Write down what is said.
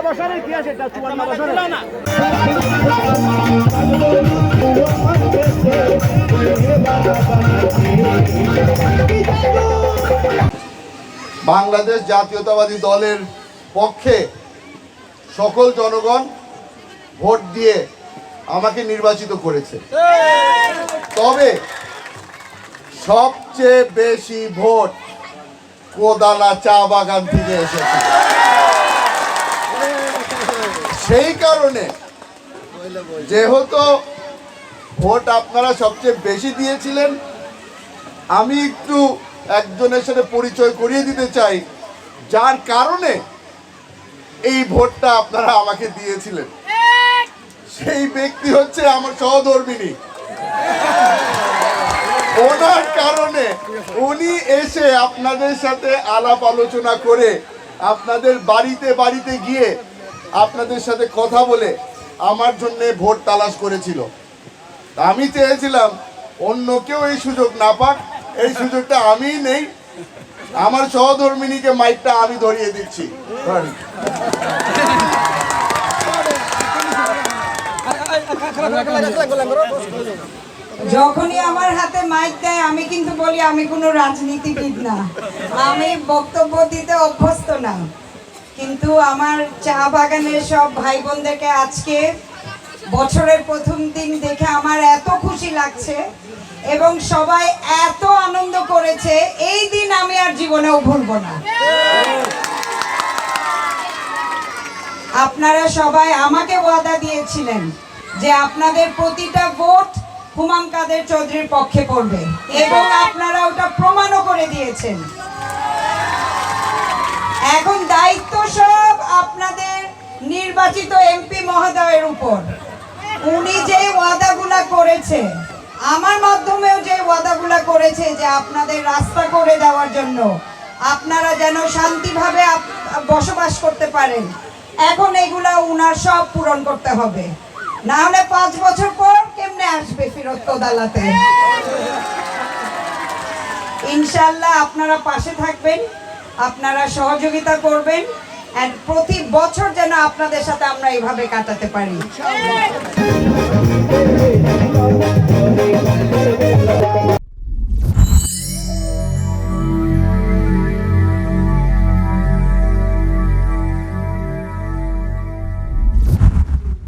বছরের কি আছে 54 বছরের না। বাংলাদেশ জাতীয়তাবাদী দলের পক্ষে সকল জনগণ ভোট দিয়ে আমাকে নির্বাচিত করেছে। তবে সবচেয়ে বেশি ভোট কোদালা চা বাগান থেকে এসেছে। সেই কারণে যেহেতু ভোট আপনারা সবচেয়ে বেশি দিয়েছিলেন, আমি একটু একজনের সাথে পরিচয় করিয়ে দিতে চাই, যার কারণে এই ভোটটা আপনারা আমাকে দিয়েছিলেন। সেই ব্যক্তি হচ্ছে আমার সহধর্মিণী। ওনার কারণে উনি এসে আপনাদের সাথে আলাপ আলোচনা করে, আপনাদের বাড়িতে বাড়িতে গিয়ে আপনাদের সাথে কথা বলে আমার জন্য ভোট তালাশ করেছিল। আমি চেয়েছিলাম অন্য কেউ এই সুযোগ না পাক, এই সুযোগটা আমিই নেই। আমার সহধর্মিণীকে মাইকটা আমি ধরিয়ে দিচ্ছি। যখনই আমার হাতে মাইক দেয় আমি কিন্তু বলি আমি কোনো রাজনীতিবিদ না, আমি বক্তব্য দিতে অভ্যস্ত না। কিন্তু আমার চা বাগানের সব ভাই বোনদেরকে আজকে বছরের প্রথম দিন দেখে আমার এত খুশি লাগছে এবং সবাই এত আনন্দ করেছে, এই দিন আমি আর জীবনেও ভুলব না। আপনারা সবাই আমাকে ওয়াদা দিয়েছিলেন যে আপনাদের প্রতিটা ভোট হুমাম কাদের চৌধুরীর পক্ষে পড়বে এবং আপনারা ওটা প্রমাণও করে দিয়েছেন। এখন দায়িত্ব সব আপনাদের নির্বাচিত এমপি মহোদয়ের উপর। উনি যে ওয়াদাগুলা করেছে, আমার মাধ্যমেও যে ওয়াদাগুলা করেছে যে আপনাদের রাস্তা করে দেওয়ার জন্য, আপনারা যেন শান্তিভাবে বসবাস করতে পারেন, এখন এগুলা উনার সব পূরণ করতে হবে। না হলে 5 বছর পর কেমনে আসবে ফেরত কোদালাতে? ইনশাআল্লাহ আপনারা পাশে থাকবেন, আপনারা সহযোগিতা করবেন, আর প্রতি বছর যেন আপনাদের সাথে আমরা এইভাবে কাটাতে পারি।